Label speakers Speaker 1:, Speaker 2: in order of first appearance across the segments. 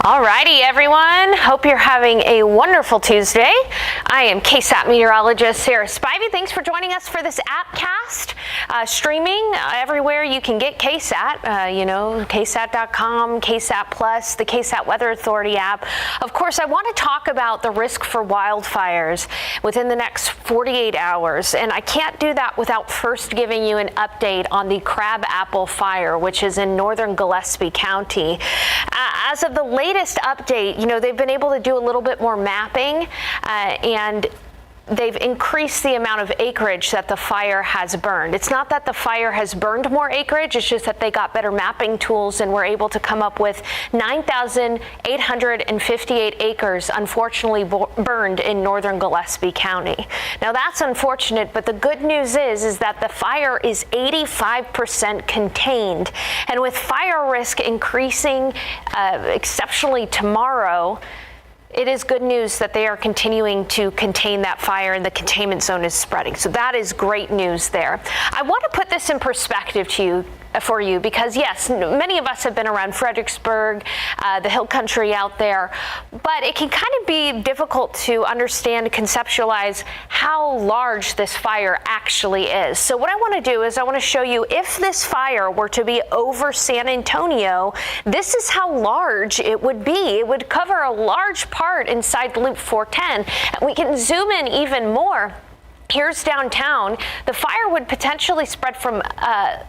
Speaker 1: Alrighty, everyone. Hope you're having a wonderful Tuesday. I am KSAT meteorologist Sarah Spivey. Thanks for joining us for this appcast, streaming everywhere you can get KSAT. KSAT.com, KSAT Plus, the KSAT Weather Authority app. Of course, I want to talk about the risk for wildfires within the next 48 hours, and I can't do that without first giving you an update on the crabapple fire, which is in northern Gillespie County. As of the latest update, they've been able to do a little bit more mapping and they've increased the amount of acreage that the fire has burned. It's not that the fire has burned more acreage, it's just that they got better mapping tools and were able to come up with 9,858 acres unfortunately burned in northern Gillespie County. Now that's unfortunate, but the good news is that the fire is 85% contained. And with fire risk increasing exceptionally tomorrow, it is good news that they are continuing to contain that fire and the containment zone is spreading. So that is great news there. I want to put this in perspective for you because yes, many of us have been around Fredericksburg, the hill country out there, but it can kind of be difficult to understand, conceptualize how large this fire actually is. So what I want to do is I want to show you if this fire were to be over San Antonio, this is how large it would be. It would cover a large part inside Loop 410. And we can zoom in even more. Here's downtown. The fire would potentially spread from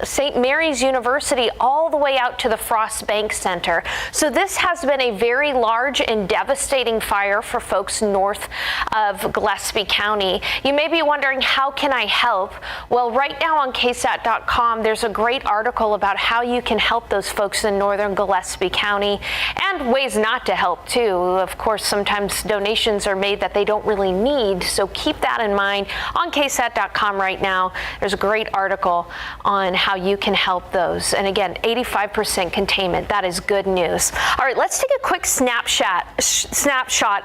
Speaker 1: St. Mary's University all the way out to the Frost Bank Center. So this has been a very large and devastating fire for folks north of Gillespie County. You may be wondering, how can I help? Well, right now on KSAT.com, there's a great article about how you can help those folks in northern Gillespie County and ways not to help too. Of course, sometimes donations are made that they don't really need, so keep that in mind. On KSAT.com right now, there's a great article on how you can help those. And again, 85% containment. That is good news. All right, let's take a quick snapshot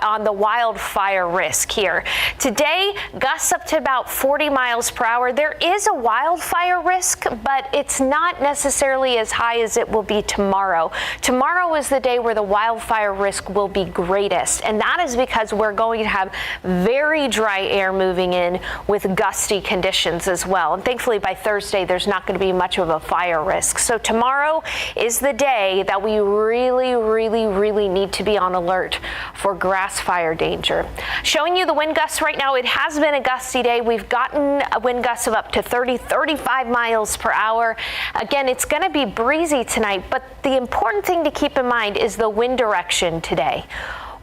Speaker 1: on the wildfire risk here. Today, gusts up to about 40 miles per hour. There is a wildfire risk, but it's not necessarily as high as it will be tomorrow. Tomorrow is the day where the wildfire risk will be greatest, and that is because we're going to have very dry air moving in with gusty conditions as well. And thankfully by Thursday, there's not going to be much of a fire risk. So tomorrow is the day that we really need to be on alert for grass fire danger. Showing you the wind gusts right now. It has been a gusty day. We've gotten a wind gust of up to 35 miles per hour. Again, it's going to be breezy tonight, but the important thing to keep in mind is the wind direction today.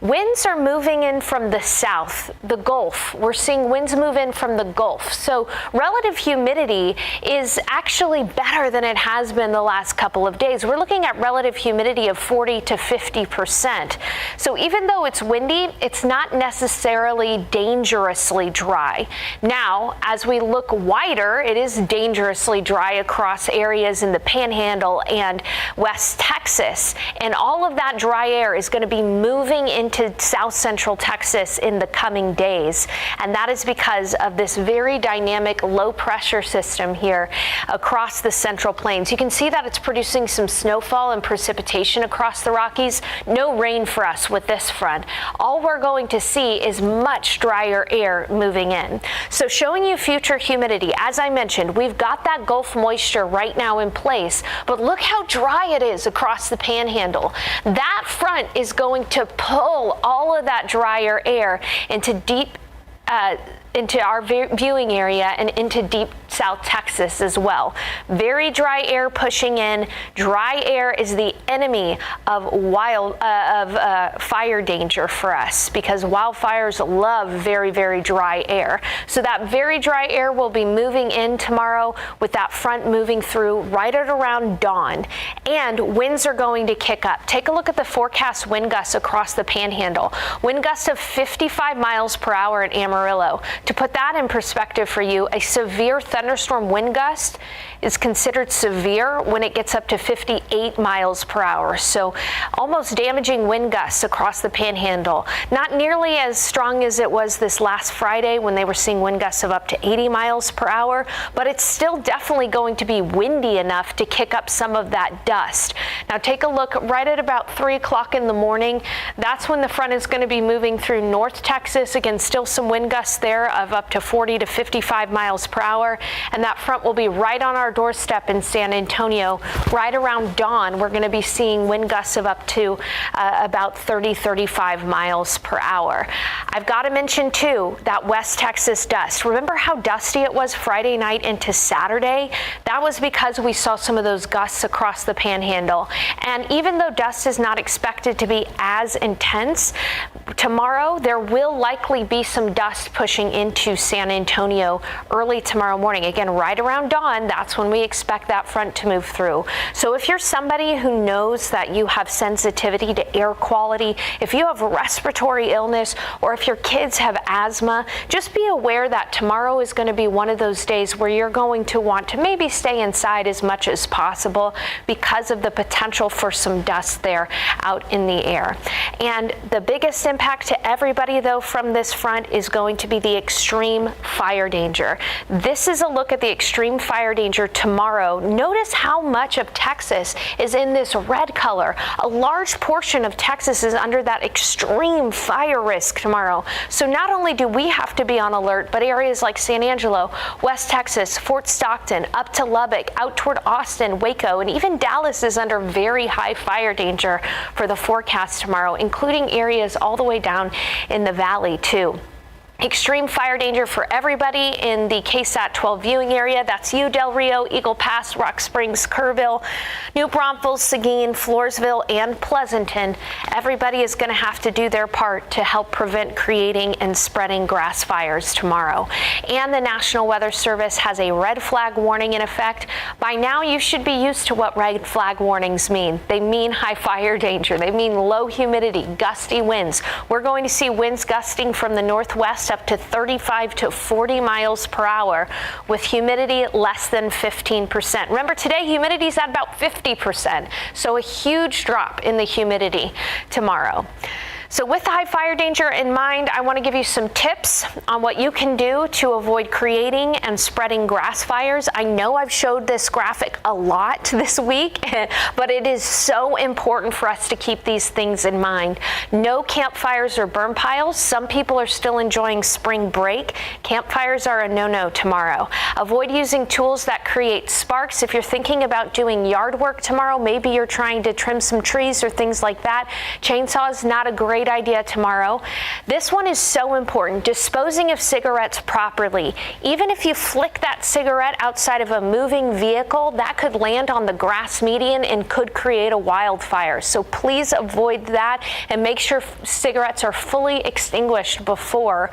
Speaker 1: Winds are moving in from the south, the Gulf. We're seeing winds move in from the Gulf. So relative humidity is actually better than it has been the last couple of days. We're looking at relative humidity of 40 to 50%. So even though it's windy, it's not necessarily dangerously dry. Now, as we look wider, it is dangerously dry across areas in the Panhandle and West Texas. And all of that dry air is going to be moving into South Central Texas in the coming days. And that is because of this very dynamic low pressure system here across the Central Plains. You can see that it's producing some snowfall and precipitation across the Rockies. No rain for us with this front. All we're going to see is much drier air moving in. So showing you future humidity, as I mentioned, we've got that Gulf moisture right now in place, but look how dry it is across the Panhandle. That front is going to pull all of that drier air into into our viewing area and into deep South Texas as well. Very dry air pushing in. Dry air is the enemy of fire danger for us because wildfires love very dry air. So that very dry air will be moving in tomorrow with that front moving through right at around dawn, and winds are going to kick up. Take a look at the forecast wind gusts across the Panhandle. Wind gusts of 55 miles per hour in Amarillo. To put that in perspective for you, a severe thunderstorm wind gust is considered severe when it gets up to 58 miles per hour. So almost damaging wind gusts across the panhandle. Not nearly as strong as it was this last Friday when they were seeing wind gusts of up to 80 miles per hour, but it's still definitely going to be windy enough to kick up some of that dust. Now take a look right at about 3 o'clock in the morning. That's when the front is going to be moving through North Texas. Again, still some wind gusts there of up to 40 to 55 miles per hour. And that front will be right on our doorstep in San Antonio. Right around dawn, we're going to be seeing wind gusts of up to about 30-35 miles per hour. I've got to mention, too, that West Texas dust. Remember how dusty it was Friday night into Saturday? That was because we saw some of those gusts across the panhandle. And even though dust is not expected to be as intense, tomorrow there will likely be some dust pushing into San Antonio early tomorrow morning. Again, right around dawn, that's when we expect that front to move through. So if you're somebody who knows that you have sensitivity to air quality, if you have respiratory illness, or if your kids have asthma, just be aware that tomorrow is going to be one of those days where you're going to want to maybe stay inside as much as possible because of the potential for some dust there out in the air. And the biggest impact to everybody, though, from this front is going to be the extreme fire danger. This is a look at the extreme fire danger tomorrow. Notice how much of Texas is in this red color. A large portion of Texas is under that extreme fire risk tomorrow. So not only do we have to be on alert, but areas like San Angelo, West Texas, Fort Stockton, up to Lubbock, out toward Austin, Waco, and even Dallas is under very high fire danger for the forecast tomorrow, including areas all the way down in the valley, too. Extreme fire danger for everybody in the KSAT 12 viewing area. That's you, Del Rio, Eagle Pass, Rock Springs, Kerrville, New Braunfels, Seguin, Floresville, and Pleasanton. Everybody is going to have to do their part to help prevent creating and spreading grass fires tomorrow. And the National Weather Service has a red flag warning in effect. By now, you should be used to what red flag warnings mean. They mean high fire danger. They mean low humidity, gusty winds. We're going to see winds gusting from the northwest up to 35 to 40 miles per hour with humidity less than 15%. Remember, today humidity is at about 50%, so a huge drop in the humidity tomorrow. So with the high fire danger in mind, I want to give you some tips on what you can do to avoid creating and spreading grass fires. I know I've showed this graphic a lot this week, but it is so important for us to keep these things in mind. No campfires or burn piles. Some people are still enjoying spring break. Campfires are a no-no tomorrow. Avoid using tools that create sparks. If you're thinking about doing yard work tomorrow, maybe you're trying to trim some trees or things like that, chainsaw is not a great idea tomorrow. This one is so important. Disposing of cigarettes properly. Even if you flick that cigarette outside of a moving vehicle, that could land on the grass median and could create a wildfire. So please avoid that and make sure cigarettes are fully extinguished before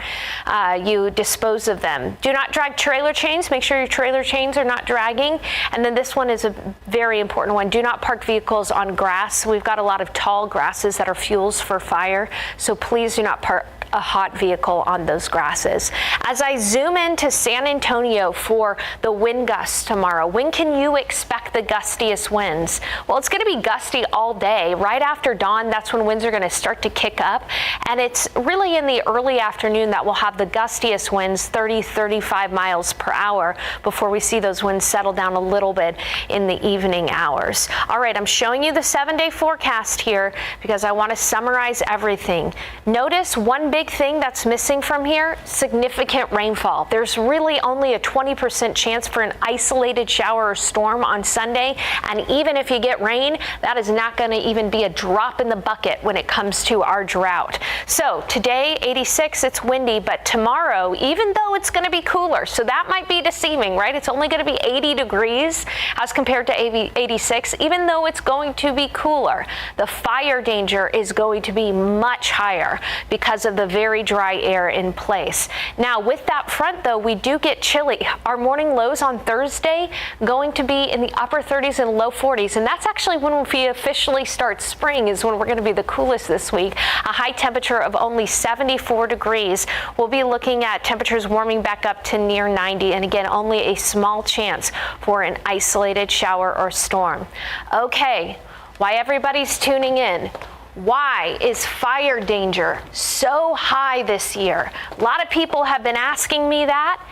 Speaker 1: you dispose of them. Do not drag trailer chains. Make sure your trailer chains are not dragging. And then this one is a very important one. Do not park vehicles on grass. We've got a lot of tall grasses that are fuels for fire. So please do not park a hot vehicle on those grasses. As I zoom into San Antonio for the wind gusts tomorrow, when can you expect the gustiest winds? Well, it's going to be gusty all day. Right after dawn, that's when winds are going to start to kick up. And it's really in the early afternoon that we'll have the gustiest winds, 30-35 miles per hour, before we see those winds settle down a little bit in the evening hours. All right, I'm showing you the 7-day forecast here because I want to summarize everything. Notice one big thing that's missing from here: significant rainfall. There's really only a 20% chance for an isolated shower or storm on Sunday, and even if you get rain, that is not going to even be a drop in the bucket when it comes to our drought. So today, 86, it's windy, but tomorrow, even though it's going to be cooler, so that might be deceiving, right? It's only going to be 80 degrees as compared to 86, even though it's going to be cooler. The fire danger is going to be much higher because of the the very dry air in place. Now, with that front, though, we do get chilly. Our morning lows on Thursday going to be in the upper 30s and low 40s, and that's actually when we officially start spring, is when we're going to be the coolest this week. A high temperature of only 74 degrees. We'll be looking at temperatures warming back up to near 90, and again, only a small chance for an isolated shower or storm. Okay, why everybody's tuning in. Why is fire danger so high this year? A lot of people have been asking me that.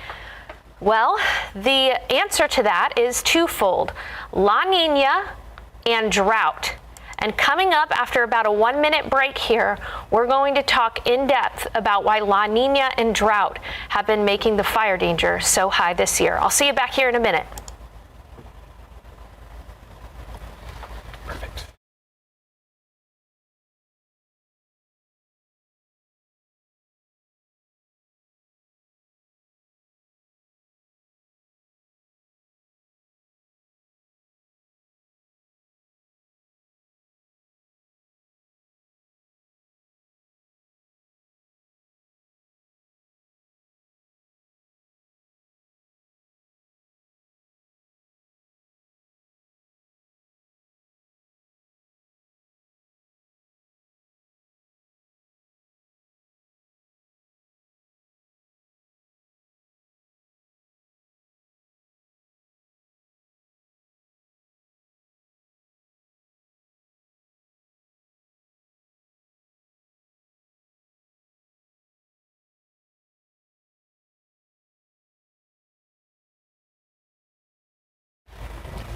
Speaker 1: Well, the answer to that is twofold: La Nina and drought. And coming up after about a 1-minute break here, we're going to talk in depth about why La Nina and drought have been making the fire danger so high this year. I'll see you back here in a minute.
Speaker 2: Perfect.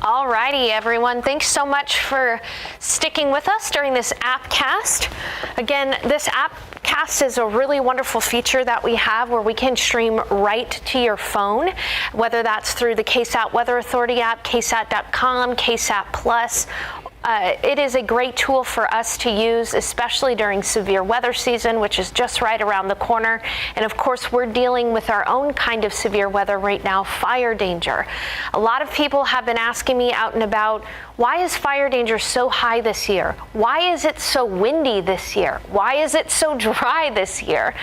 Speaker 1: Alrighty, everyone. Thanks so much for sticking with us during this appcast. Again, this appcast is a really wonderful feature that we have where we can stream right to your phone, whether that's through the KSAT Weather Authority app, ksat.com, KSAT Plus. It is a great tool for us to use, especially during severe weather season, which is just right around the corner. And of course, we're dealing with our own kind of severe weather right now, fire danger. A lot of people have been asking me out and about, why is fire danger so high this year? Why is it so windy this year? Why is it so dry this year?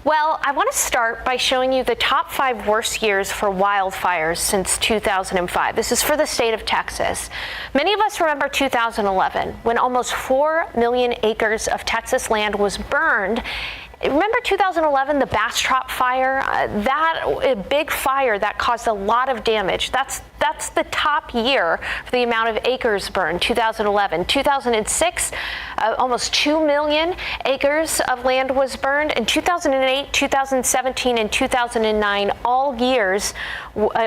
Speaker 1: Well, I want to start by showing you the top 5 worst years for wildfires since 2005. This is for the state of Texas. Many of us remember 2011, when almost 4 million acres of Texas land was burned. Remember 2011, the Bastrop fire? A big fire that caused a lot of damage. That's the top year for the amount of acres burned, 2011. 2006, almost 2 million acres of land was burned. In 2008, 2017, and 2009, all years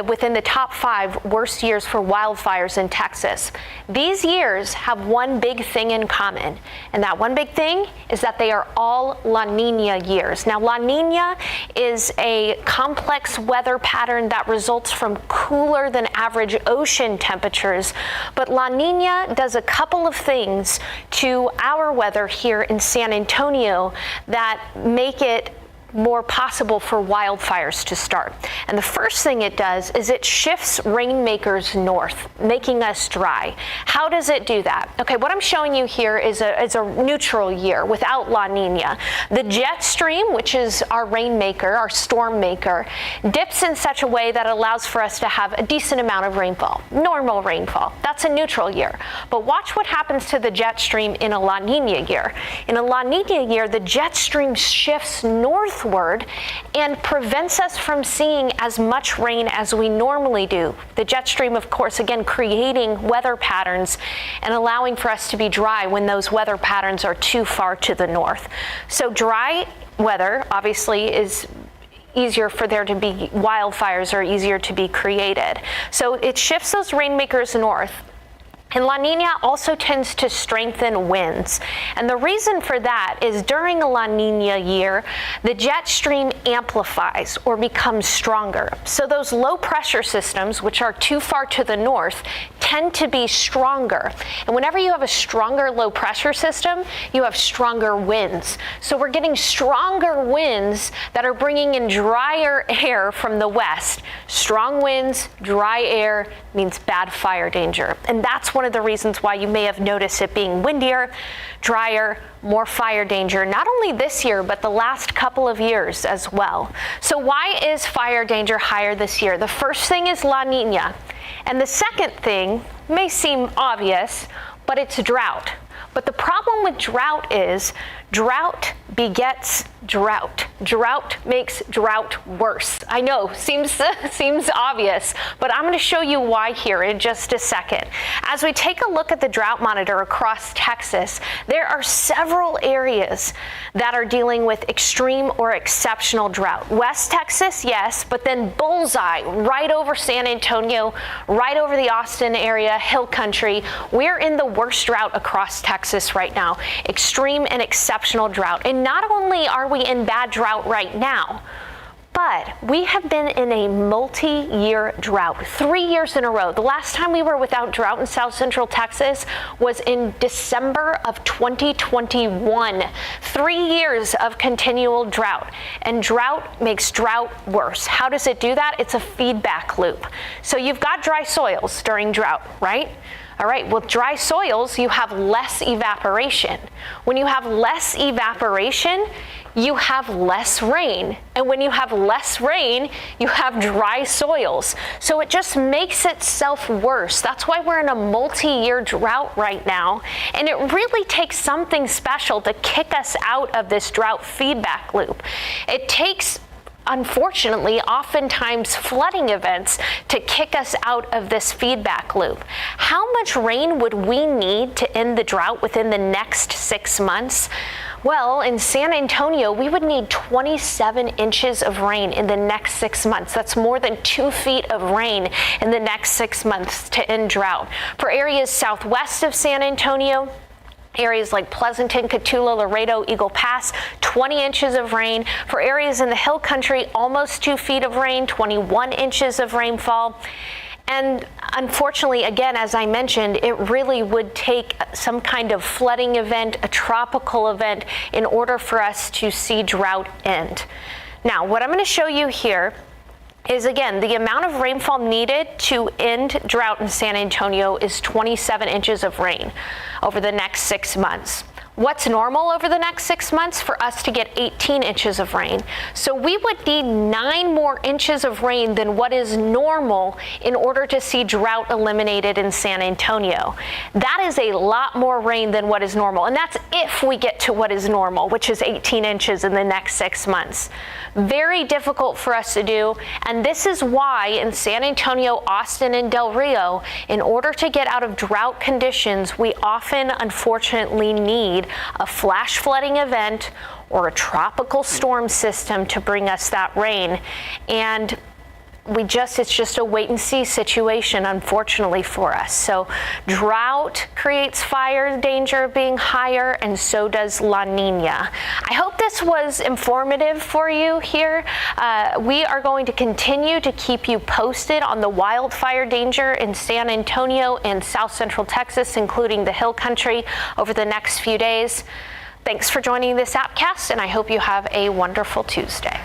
Speaker 1: within the top 5 worst years for wildfires in Texas. These years have one big thing in common, and that one big thing is that they are all La Nina years. Now, La Nina is a complex weather pattern that results from cooler than average ocean temperatures, but La Nina does a couple of things to our weather here in San Antonio that make it more possible for wildfires to start. And the first thing it does is it shifts rainmakers north, making us dry. How does it do that? Okay, what I'm showing you here is a neutral year without La Nina. The jet stream, which is our rainmaker, our storm maker, dips in such a way that allows for us to have a decent amount of rainfall, normal rainfall. That's a neutral year. But watch what happens to the jet stream in a La Nina year. In a La Nina year, the jet stream shifts northward and prevents us from seeing as much rain as we normally do. The jet stream, of course, again, creating weather patterns and allowing for us to be dry when those weather patterns are too far to the north. So dry weather, obviously, is easier for there to be wildfires, are easier to be created. So it shifts those rainmakers north. And La Nina also tends to strengthen winds. And the reason for that is during a La Nina year, the jet stream amplifies or becomes stronger. So those low pressure systems, which are too far to the north, tend to be stronger. And whenever you have a stronger low pressure system, you have stronger winds. So we're getting stronger winds that are bringing in drier air from the west. Strong winds, dry air means bad fire danger. And that's one of the reasons why you may have noticed it being windier, drier, more fire danger, not only this year, but the last couple of years as well. So why is fire danger higher this year? The first thing is La Nina. And the second thing may seem obvious, but it's drought. But the problem with drought is drought begets drought. Drought makes drought worse. I know, seems obvious, but I'm going to show you why here in just a second. As we take a look at the drought monitor across Texas, there are several areas that are dealing with extreme or exceptional drought. West Texas, yes, but then bullseye right over San Antonio, right over the Austin area, hill country. We're in the worst drought across Texas right now. Extreme and exceptional drought. And not only are we in bad drought right now, but we have been in a multi-year drought, 3 years in a row. The last time we were without drought in South Central Texas was in December of 2021. 3 years of continual drought, and drought makes drought worse. How does it do that? It's a feedback loop. So you've got dry soils during drought, right? All right, with dry soils, you have less evaporation. When you have less evaporation, you have less rain. And when you have less rain, you have dry soils. So it just makes itself worse. That's why we're in a multi-year drought right now. And it really takes something special to kick us out of this drought feedback loop. It takes, unfortunately, oftentimes flooding events to kick us out of this feedback loop. How much rain would we need to end the drought within the next 6 months? Well, in San Antonio, we would need 27 inches of rain in the next 6 months. That's more than 2 feet of rain in the next 6 months to end drought. For areas southwest of San Antonio, areas like Pleasanton, Cotulla, Laredo, Eagle Pass, 20 inches of rain. For areas in the hill country, almost 2 feet of rain, 21 inches of rainfall. And unfortunately, again, as I mentioned, it really would take some kind of flooding event, a tropical event, in order for us to see drought end. Now, what I'm going to show you here is, again, the amount of rainfall needed to end drought in San Antonio is 27 inches of rain over the next 6 months. What's normal over the next 6 months? For us to get 18 inches of rain. So we would need 9 more inches of rain than what is normal in order to see drought eliminated in San Antonio. That is a lot more rain than what is normal. And that's if we get to what is normal, which is 18 inches in the next 6 months. Very difficult for us to do. And this is why in San Antonio, Austin, and Del Rio, in order to get out of drought conditions, we often, unfortunately, need a flash flooding event or a tropical storm system to bring us that rain. And it's just a wait and see situation, unfortunately, for us. So drought creates fire danger being higher, and so does La Nina. I hope this was informative for you here. We are going to continue to keep you posted on the wildfire danger in San Antonio and South Central Texas, including the hill country, over the next few days. Thanks for joining this Appcast, and I hope you have a wonderful Tuesday.